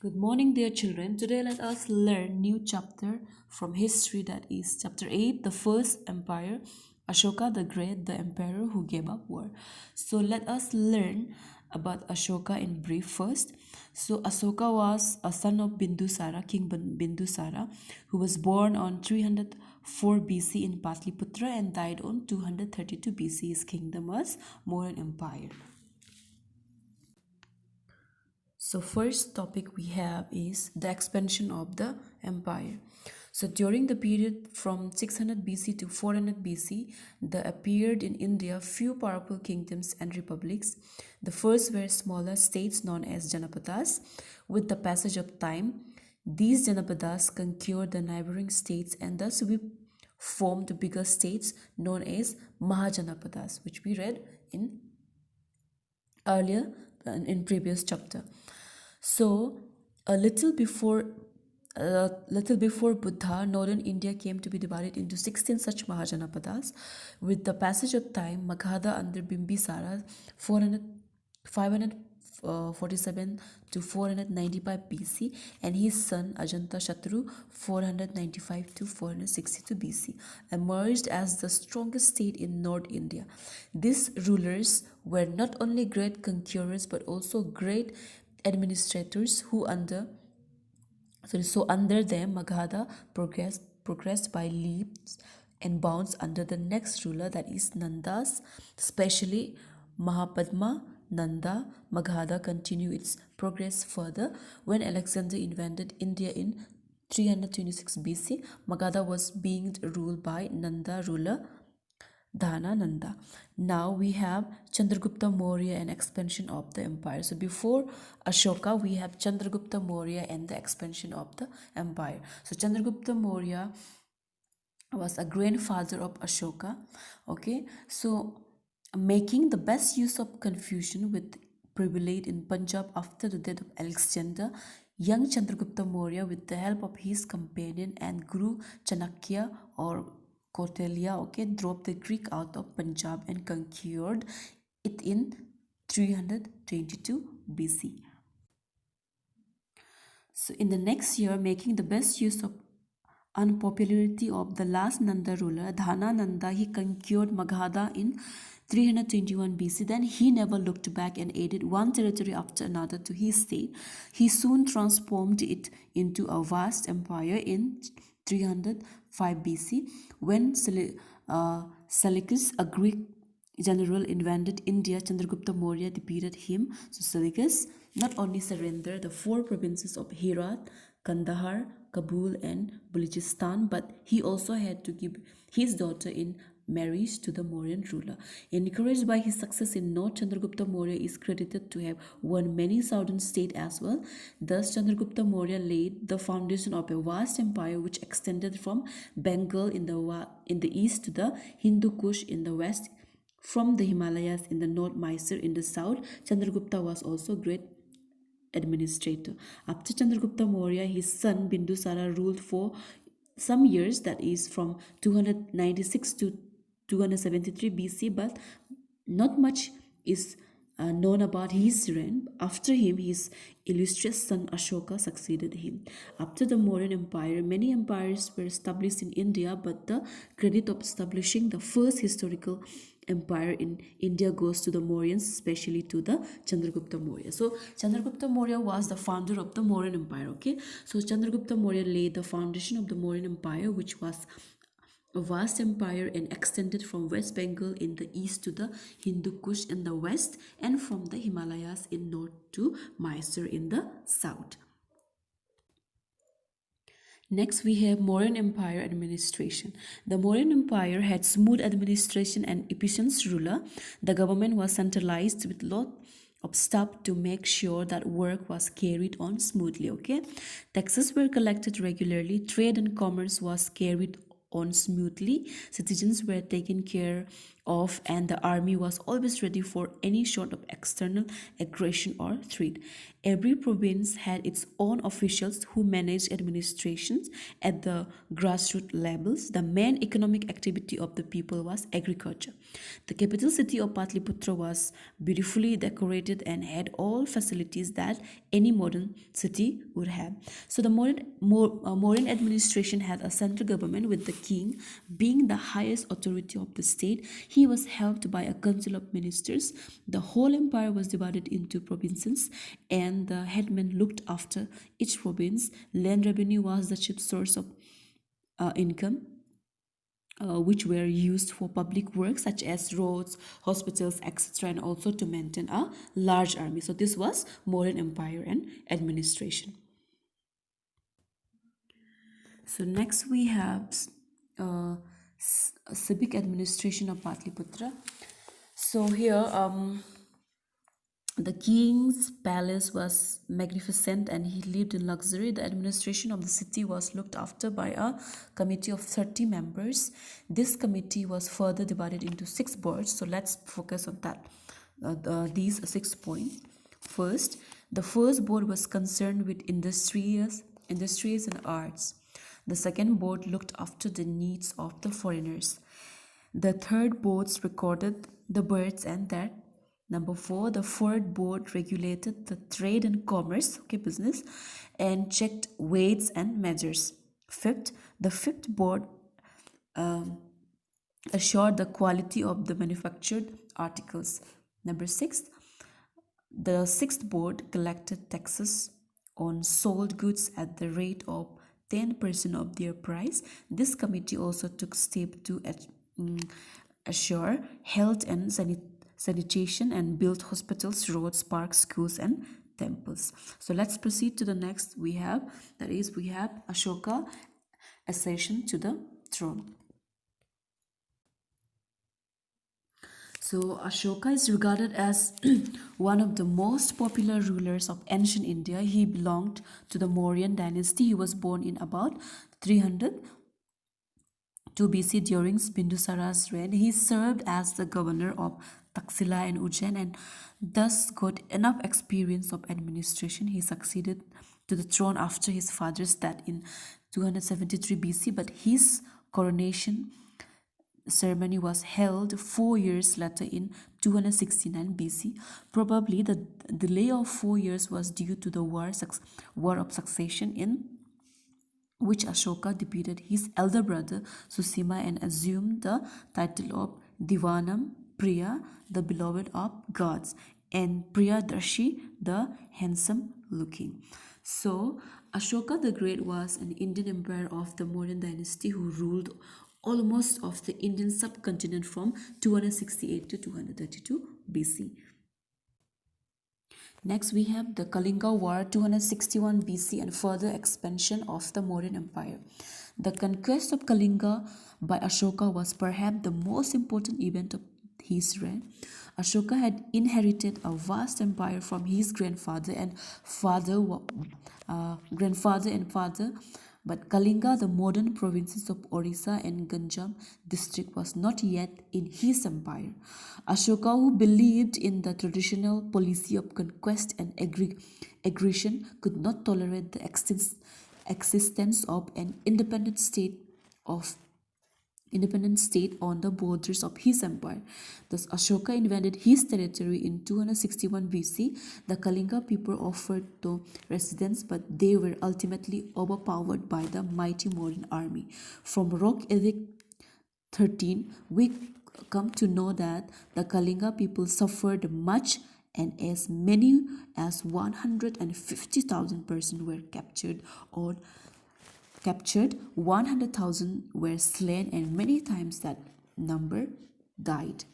Good morning, dear children. Today let us learn new chapter from history, that is chapter 8, the first empire, Ashoka the Great, the emperor who gave up war. So let us learn about Ashoka in brief first. So Ashoka was a son of Bindusara, King Bindusara, who was born on 304 BC in Patliputra and died on 232 BC. His kingdom was Mauryan Empire. So first topic we have is the expansion of the empire. So during the period from 600 BC to 400 BC, there appeared in India few powerful kingdoms and republics. The first were smaller states known as Janapadas. With the passage of time, these Janapadas conquered the neighboring states and thus we formed bigger states known as Mahajanapadas, which we read in earlier in previous chapter. So a little before Buddha, northern India came to be divided into 16 such Mahajanapadas. With the passage of time, Magadha under Bimbisara 547 to 495 BC and his son Ajanta Shatru 495 to 462 BC emerged as the strongest state in North India. These rulers were not only great conquerors but also great administrators who under them Magadha progressed by leaps and bounds under the next ruler, that is Nandas, especially Mahapadma Nanda. Magadha continued its progress further when Alexander invaded India in 326 BC. Magadha was being ruled by Nanda ruler Dhanananda. Now we have Chandragupta Maurya and expansion of the empire. So before Ashoka, we have Chandragupta Maurya and the expansion of the empire. So Chandragupta Maurya was a grandfather of Ashoka. Okay, so making the best use of confusion with prevailed in Punjab after the death of Alexander, young Chandragupta Maurya, with the help of his companion and Guru Chanakya or Kautilya, okay, dropped the Greek out of Punjab and conquered it in 322 BC. So in the next year, making the best use of unpopularity of the last Nanda ruler, Dhanananda, he conquered Magadha in 321 BC. Then he never looked back and added one territory after another to his state. He soon transformed it into a vast empire in 305 BC when Seleucus, a Greek general, invaded India. Chandragupta Maurya defeated him. So Seleucus not only surrendered the four provinces of Herat, Kandahar, Kabul and Balochistan, but he also had to give his daughter in marriage to the Mauryan ruler. Encouraged by his success in North, Chandragupta Maurya is credited to have won many southern states as well. Thus, Chandragupta Maurya laid the foundation of a vast empire which extended from Bengal in the east to the Hindu Kush in the west, from the Himalayas in the north, Mysore in the south. Chandragupta was also great administrator. After Chandragupta Maurya, his son Bindusara ruled for some years, that is from 296 to 273 BC, but not much is known about his reign. After him, his illustrious son Ashoka succeeded him. After the Mauryan Empire, many empires were established in India, but the credit of establishing the first historical empire in India goes to the Mauryans, especially to the Chandragupta Maurya. So Chandragupta Maurya was the founder of the Mauryan Empire. Okay, so Chandragupta Maurya laid the foundation of the Mauryan Empire, which was a vast empire and extended from West Bengal in the east to the Hindu Kush in the west and from the Himalayas in north to Mysore in the south. Next, we have Mauryan Empire administration. The Mauryan Empire had smooth administration and efficient ruler. The government was centralized with lot of staff to make sure that work was carried on smoothly. Okay, taxes were collected regularly. Trade and commerce was carried on smoothly. Citizens were taken care of, and the army was always ready for any sort of external aggression or threat. Every province had its own officials who managed administrations at the grassroots levels. The main economic activity of the people was agriculture. The capital city of Patliputra was beautifully decorated and had all facilities that any modern city would have. So the modern administration had a central government with the king being the highest authority of the state. He was helped by a council of ministers. The whole empire was divided into provinces and the headman looked after each province. Land revenue was the chief source of income, which were used for public work such as roads, hospitals, etc., and also to maintain a large army. So this was modern empire and administration. So next we have civic administration of Patliputra. So here the king's palace was magnificent and he lived in luxury. The administration of the city was looked after by a committee of 30 members. This committee was further divided into 6 boards. So let's focus on that. These 6 points. First, the first board was concerned with industries and arts. The second board looked after the needs of the foreigners. The third boards recorded the birds and that. Number 4, the fourth board regulated the trade and commerce, okay, business, and checked weights and measures. Fifth, the fifth board assured the quality of the manufactured articles. Number 6, the sixth board collected taxes on sold goods at the rate of 10% of their price. This committee also took steps to assure health and sanitation and built hospitals, roads, parks, schools, and temples. So let's proceed to the next. We have Ashoka accession to the throne. So Ashoka is regarded as one of the most popular rulers of ancient India. He belonged to the Mauryan dynasty. He was born in about 302 BC during Bindusara's reign. He served as the governor of Taxila and Ujjain and thus got enough experience of administration. He succeeded to the throne after his father's death in 273 BC, but his coronation ceremony was held 4 years later in 269 BC. Probably the delay of 4 years was due to the war of succession in which Ashoka defeated his elder brother Susima and assumed the title of Divanam Priya, the beloved of gods, and Priyadarshi, the handsome looking. So Ashoka the Great was an Indian emperor of the Mauryan dynasty who ruled almost of the Indian subcontinent from 268 to 232 BC. Next we have the Kalinga War 261 BC and further expansion of the Mauryan Empire. The conquest of Kalinga by Ashoka was perhaps the most important event of his reign. Ashoka had inherited a vast empire from his grandfather and father, but Kalinga, the modern provinces of Orissa and Ganjam district, was not yet in his empire. Ashoka, who believed in the traditional policy of conquest and aggression, could not tolerate the existence of an independent state on the borders of his empire. Thus, Ashoka invaded his territory in 261 BC. The Kalinga people offered to resistance, but they were ultimately overpowered by the mighty Mauryan army. From Rock Edict 13, we come to know that the Kalinga people suffered much and as many as 150,000 persons were captured, 100,000 were slain, and many times that number died.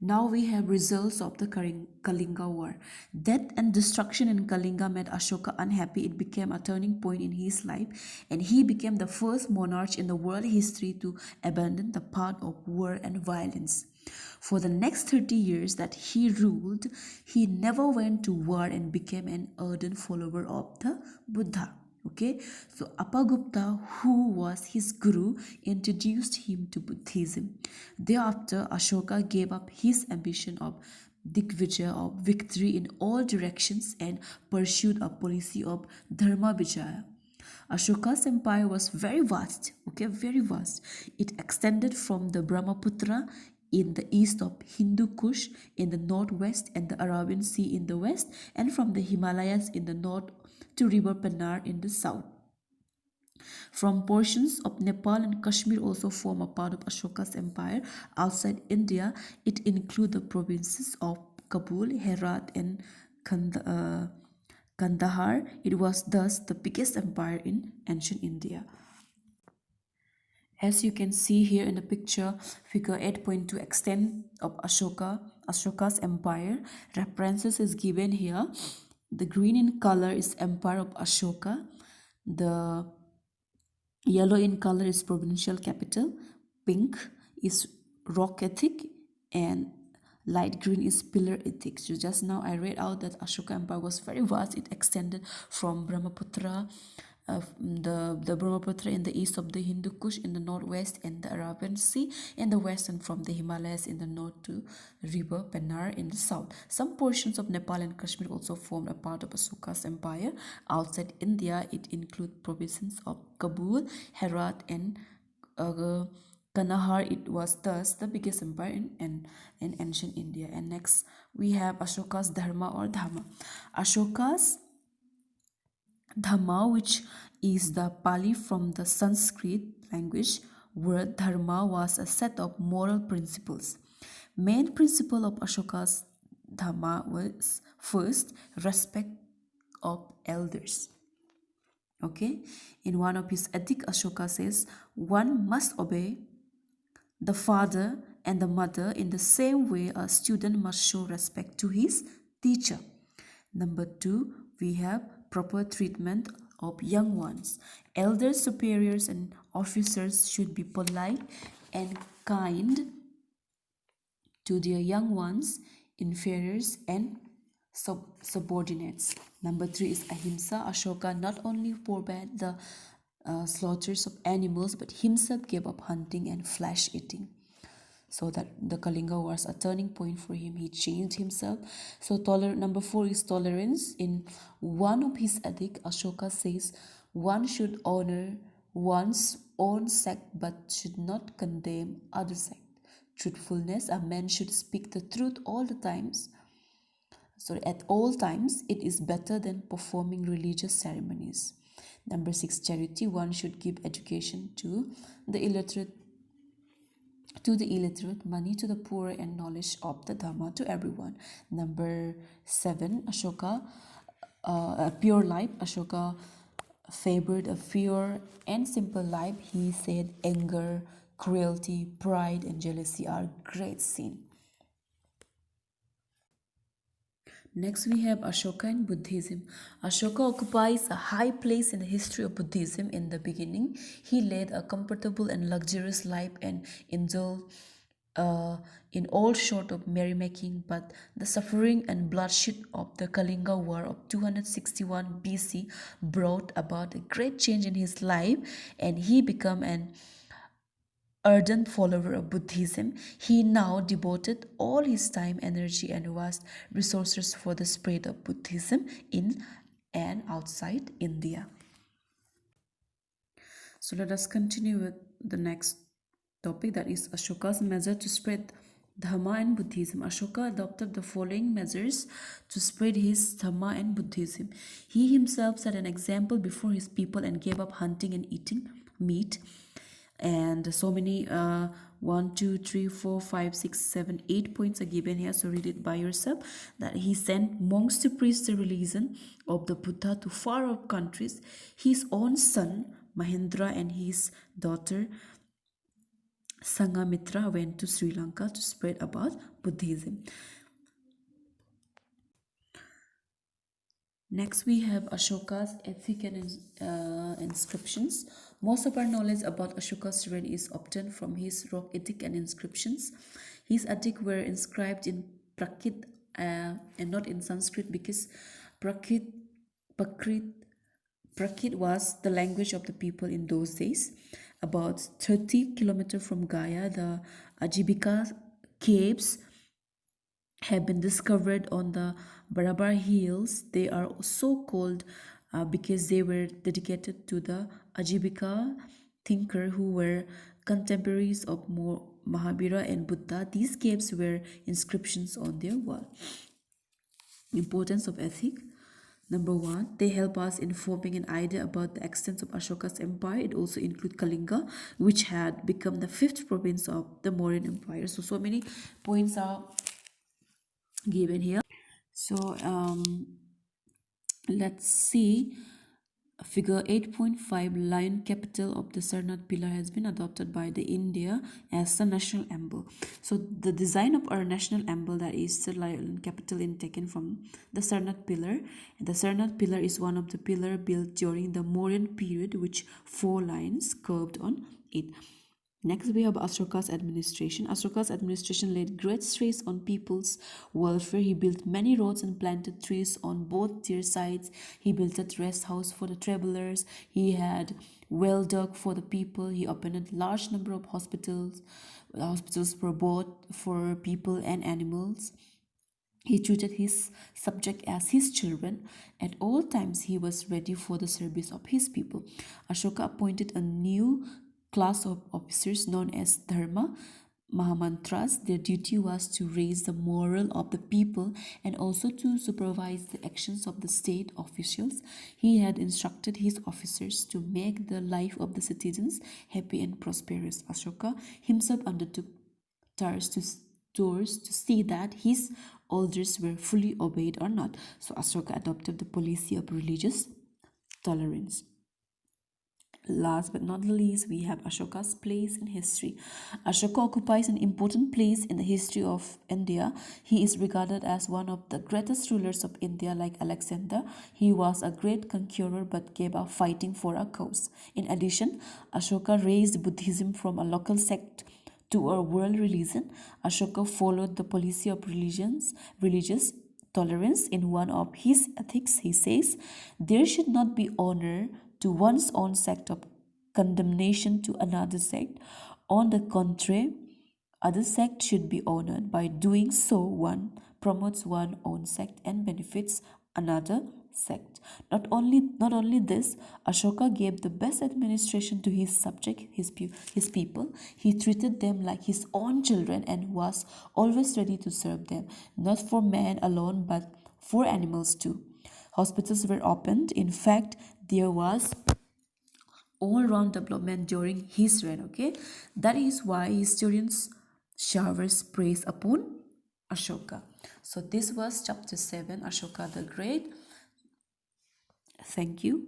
Now we have results of the Kalinga War. Death and destruction in Kalinga made Ashoka unhappy. It became a turning point in his life, and he became the first monarch in the world history to abandon the path of war and violence. For the next 30 years that he ruled, he never went to war and became an ardent follower of the Buddha. Okay, so Apagupta, who was his guru, introduced him to Buddhism. Thereafter, Ashoka gave up his ambition of Digvijaya of victory in all directions and pursued a policy of Dharma Vijaya. Ashoka's empire was very vast, okay, very vast. It extended from the Brahmaputra in the east of Hindu Kush in the northwest and the Arabian Sea in the west, and from the Himalayas in the north to River Pennar in the south. From portions of Nepal and Kashmir also form a part of Ashoka's empire. Outside India, it includes the provinces of Kabul, Herat, and Kandahar. It was thus the biggest empire in ancient India. As you can see here in the picture, figure 8.2 extent of Ashoka's empire. References is given here. The green in color is empire of Ashoka. The yellow in color is provincial capital. Pink is rock ethic, and light green is pillar ethic. So just now I read out that Ashoka empire was very vast. It extended from Brahmaputra, the Brahmaputra in the east of the Hindu Kush in the northwest, and the Arabian Sea in the west, and from the Himalayas in the north to River Pennar in the south. Some portions of Nepal and Kashmir also formed a part of Ashoka's empire. Outside India, it includes provinces of Kabul, Herat, and Kandahar. It was thus the biggest empire in ancient India. And next we have Ashoka's Dharma or Dhamma. Ashoka's Dhamma, which is the Pali from the Sanskrit language word dharma, was a set of moral principles. Main principle of Ashoka's Dhamma was first respect of elders. Okay, in one of his ethic, Ashoka says one must obey the father and the mother in the same way a student must show respect to his teacher. Number two, we have proper treatment of young ones. Elders, superiors, and officers should be polite and kind to their young ones, inferiors, and subordinates. Number three is ahimsa. Ashoka not only forbade the slaughters of animals, but himself gave up hunting and flesh eating. So that the Kalinga was a turning point for him. He changed himself. So number four is tolerance. In one of his ethic, Ashoka says one should honor one's own sect but should not condemn other sect. Truthfulness, a man should speak the truth all the times. So at all times, it is better than performing religious ceremonies. Number six, charity. One should give education to the illiterate, money to the poor, and knowledge of the Dhamma to everyone. Number seven, Ashoka, a pure life. Ashoka favored a pure and simple life. He said anger, cruelty, pride, and jealousy are great sin. Next, we have Ashoka and Buddhism. Ashoka occupies a high place in the history of Buddhism. In the beginning, he led a comfortable and luxurious life and indulged in all sort of merrymaking, but the suffering and bloodshed of the Kalinga War of 261 BC brought about a great change in his life, and he became an ardent follower of Buddhism. He now devoted all his time, energy, and vast resources for the spread of Buddhism in and outside India. So let us continue with the next topic, that is Ashoka's measure to spread Dhamma and Buddhism. Ashoka adopted the following measures to spread his Dhamma and Buddhism. He himself set an example before his people and gave up hunting and eating meat. And so many 1 2 3 4 5 6 7 8 points are given here, so read it by yourself. That he sent monks to preach the religion of the Buddha to far off countries. His own son Mahendra and his daughter Sangamitra went to Sri Lanka to spread about Buddhism. Next, we have Ashoka's ethic and inscriptions. Most of our knowledge about Ashoka's reign is obtained from his rock ethic and inscriptions. His ethics were inscribed in Prakrit and not in Sanskrit, because Prakrit was the language of the people in those days. About 30 kilometers from Gaya, the Ajibika caves have been discovered on the Barabar Hills. They are so called because they were dedicated to the Ajivika thinker who were contemporaries of Mahavira and Buddha. These caves were inscriptions on their wall. Importance of ethic. Number one, they help us in forming an idea about the extent of Ashoka's empire. It also includes Kalinga, which had become the fifth province of the Mauryan Empire. So many points are given here. So let's see. Figure 8.5 lion capital of the Sarnath pillar has been adopted by the India as the national emblem. So the design of our national emblem, that is the lion capital, is taken from the Sarnath pillar. And the Sarnath pillar is one of the pillar built during the Mauryan period, which four lions curved on it. Next, we have Ashoka's administration. Ashoka's administration laid great stress on people's welfare. He built many roads and planted trees on both their sides. He built a rest house for the travelers. He had well dug for the people. He opened a large number of hospitals for both for people and animals. He treated his subject as his children. At all times, he was ready for the service of his people. Ashoka appointed a new class of officers known as Dharma Mahamantras. Their duty was to raise the moral of the people and also to supervise the actions of the state officials. He had instructed his officers to make the life of the citizens happy and prosperous. Ashoka himself undertook tours to see that his orders were fully obeyed or not. So Ashoka adopted the policy of religious tolerance. Last but not the least, we have Ashoka's place in history. Ashoka occupies an important place in the history of India. He is regarded as one of the greatest rulers of India, like Alexander. He was a great conqueror but gave up fighting for a cause. In addition, Ashoka raised Buddhism from a local sect to a world religion. Ashoka followed the policy of religious tolerance. In one of his ethics, he says, there should not be honor to one's own sect of condemnation to another sect. On the contrary, other sect should be honored. By doing so, one promotes one's own sect and benefits another sect. Not only this, Ashoka gave the best administration to his subject, his people. He treated them like his own children and was always ready to serve them, not for man alone but for animals too. Hospitals were opened. In fact, there was all-round development during his reign. Okay, that is why historians showers praise upon Ashoka. So this was chapter 7, Ashoka the Great. Thank you.